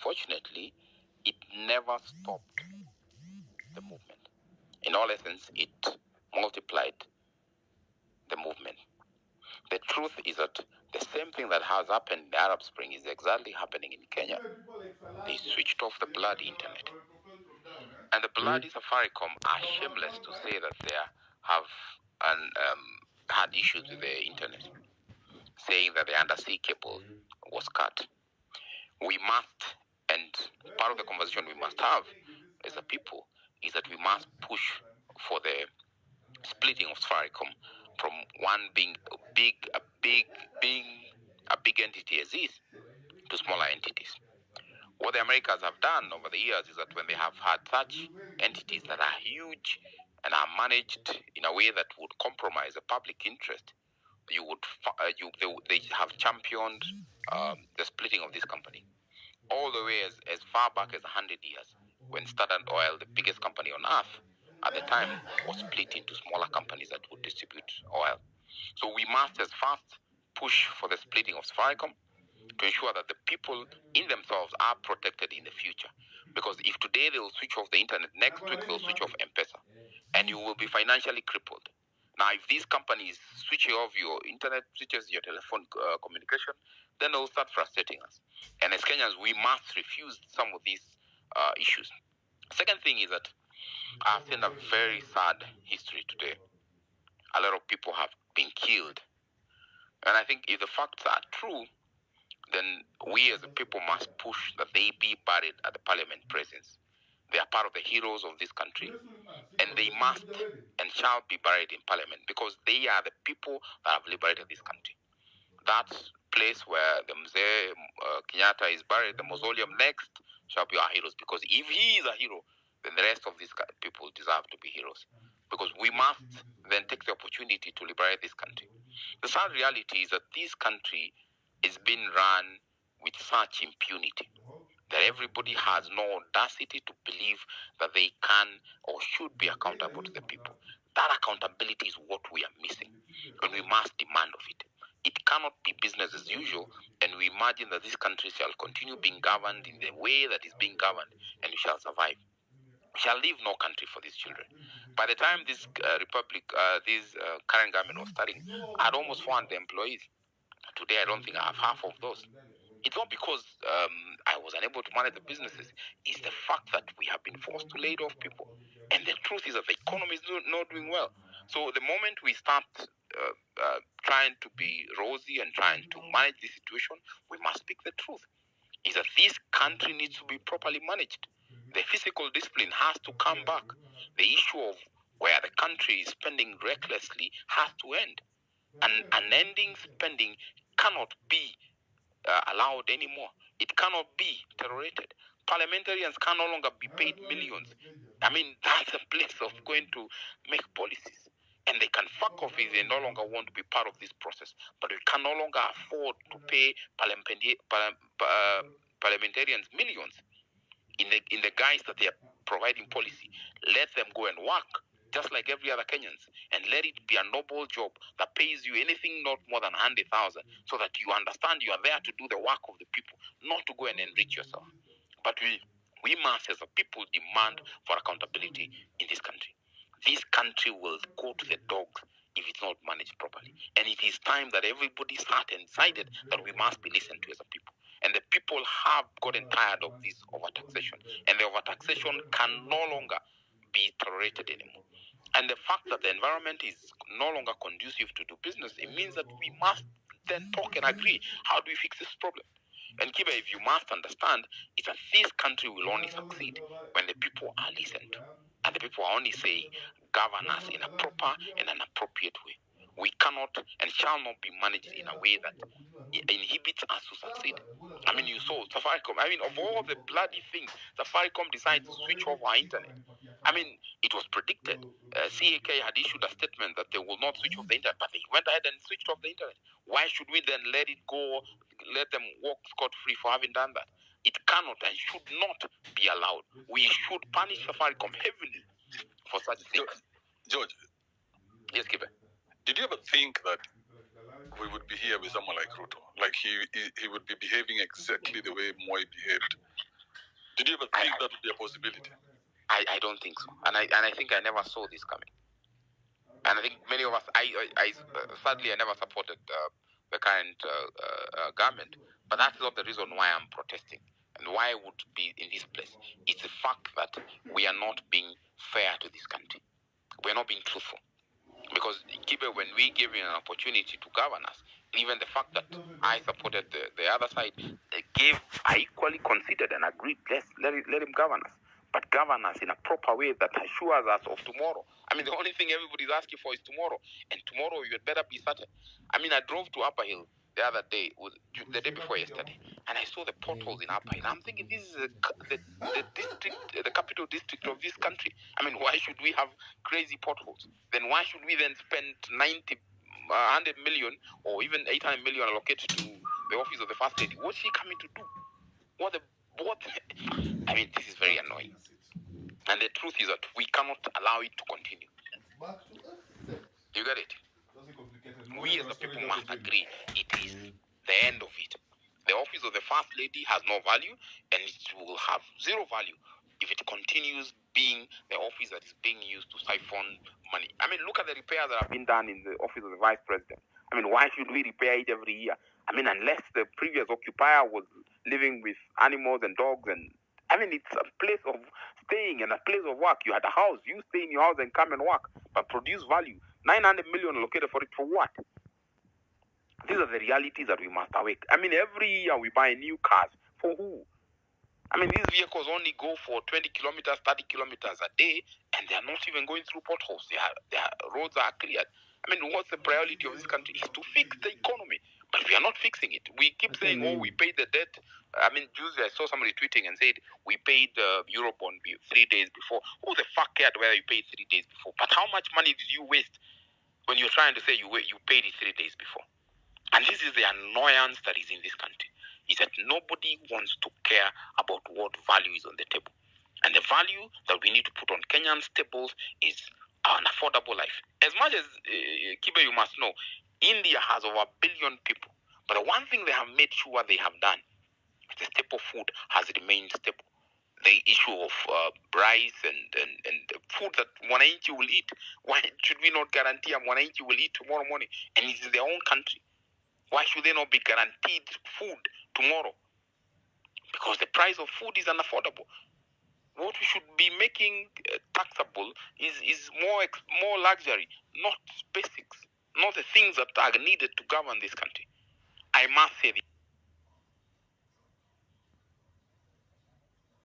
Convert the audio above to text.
unfortunately, it never stopped the movement. In all essence, it multiplied the movement. The truth is that the same thing that has happened in the Arab Spring is exactly happening in Kenya. They switched off the bloody internet. And the bloody Safaricom are shameless to say that they have had issues with the internet, saying that the undersea cable was cut. We must, and part of the conversation we must have as a people is that we must push for the splitting of Safaricom from one being a big entity as is to smaller entities. What the Americans have done over the years is that when they have had such entities that are huge and are managed in a way that would compromise the public interest, they have championed the splitting of this company all the way as far back as 100 years, when Standard Oil, the biggest company on earth at the time, was split into smaller companies that would distribute oil. So we must as fast push for the splitting of Safaricom to ensure that the people in themselves are protected in the future. Because if today they'll switch off the internet, next week they'll switch off M-Pesa, and you will be financially crippled. Now, if these companies switch off your internet, switches your telephone communication, then they'll start frustrating us. And as Kenyans, we must refuse some of these issues. Second thing is that I've seen a very sad history today. A lot of people have been killed. And I think if the facts are true, then we as a people must push that they be buried at the parliament presence. They are part of the heroes of this country, and they must and shall be buried in parliament because they are the people that have liberated this country. That place where the Mzee Kenyatta is buried, the mausoleum next, shall be our heroes, because if he is a hero, then the rest of these people deserve to be heroes, because we must then take the opportunity to liberate this country. The sad reality is that this country is being run with such impunity that everybody has no audacity to believe that they can or should be accountable to the people. That accountability is what we are missing, and we must demand of it. It cannot be business as usual, and we imagine that this country shall continue being governed in the way that is being governed, and we shall survive. We shall leave no country for these children. By the time this current government was starting, I had almost 400 employees. Today, I don't think I have half of those. It's not because I was unable to manage the businesses. It's the fact that we have been forced to lay off people. And the truth is that the economy is not doing well. So the moment we start trying to be rosy and trying to manage the situation, we must speak the truth. Is that this country needs to be properly managed. The physical discipline has to come back. The issue of where the country is spending recklessly has to end. And unending spending cannot be allowed anymore. It cannot be tolerated. Parliamentarians can no longer be paid millions. I mean, that's a place of going to make policies. And they can fuck off if they no longer want to be part of this process. But we can no longer afford to pay parliamentarians millions in the guise that they are providing policy. Let them go and work just like every other Kenyans, and let it be a noble job that pays you anything not more than 100,000, so that you understand you are there to do the work of the people, not to go and enrich yourself. But we must, as a people, demand for accountability in this country. This country will go to the dogs if it's not managed properly. And it is time that everybody sat and decided that we must be listened to as a people. And the people have gotten tired of this overtaxation. And the overtaxation can no longer be tolerated anymore. And the fact that the environment is no longer conducive to do business, it means that we must then talk and agree. How do we fix this problem? And Kiba, if you must understand, is that this country will only succeed when the people are listened to. And the people are only saying, govern us in a proper and an appropriate way. We cannot and shall not be managed in a way that inhibits us to succeed. I mean, you saw Safaricom. I mean, of all the bloody things, Safaricom decided to switch off our internet. I mean, it was predicted. CAK had issued a statement that they will not switch off the internet, but they went ahead and switched off the internet. Why should we then let it go, let them walk scot-free for having done that? It cannot and should not be allowed. We should punish Safaricom heavily for such things. George. Yes, Kibe. Did you ever think that we would be here with someone like Ruto? Like he would be behaving exactly the way Moi behaved Did you ever think that would be a possibility? I don't think so, and I think I never saw this coming. And I think many of us, sadly, I never supported the current government, but that's not the reason why I'm protesting and why I would be in this place. It's the fact that we are not being fair to this country. We're not being truthful. Because Kibe, when we gave him an opportunity to govern us, even the fact that I supported the other side, I equally considered and agreed, let him govern us. But govern us in a proper way that assures us of tomorrow. I mean, the only thing everybody's asking for is tomorrow. And tomorrow, you had better be certain. I mean, I drove to Upper Hill the other day, the day before yesterday, and I saw the potholes in Upper Hill. I'm thinking, this is the capital district of this country. I mean, why should we have crazy potholes? Then why should we then spend 100 million or even 800 million allocated to the office of the First Lady? What's she coming to do? What? I mean, this is very annoying. And the truth is that we cannot allow it to continue. You get it? We as the people must agree it is the end of it. The office of the First Lady has no value, and it will have zero value if it continues being the office that is being used to siphon money. I mean, look at the repairs that have been done in the office of the Vice President. I mean, why should we repair it every year? I mean, unless the previous occupier was living with animals and dogs, and I mean, it's a place of staying and a place of work. You had a house, you stay in your house and come and work, but produce value. 900 million allocated for it for what? These are the realities that we must awake. I mean, every year we buy new cars. For who? I mean, these vehicles only go for 20 kilometers, 30 kilometers a day, and they are not even going through potholes. Their roads are cleared. I mean, what's the priority of this country? Is to fix the economy. But we are not fixing it. We keep saying, oh, we paid the debt. I mean, Tuesday I saw somebody tweeting and said, we paid the Eurobond 3 days before. Who the fuck cared whether you paid 3 days before? But how much money did you waste when you're trying to say you paid it 3 days before? And this is the annoyance that is in this country, is that nobody wants to care about what value is on the table. And the value that we need to put on Kenyans' tables is an affordable life. As much as, Kibe, you must know, India has over 1 billion people. But the one thing they have made sure they have done, the staple food has remained stable. The issue of rice and food that Mwananchi will eat. Why should we not guarantee Mwananchi will eat tomorrow morning? And it's in their own country. Why should they not be guaranteed food tomorrow? Because the price of food is unaffordable. What we should be making taxable is more luxury, not basics, not the things that are needed to govern this country. I must say this.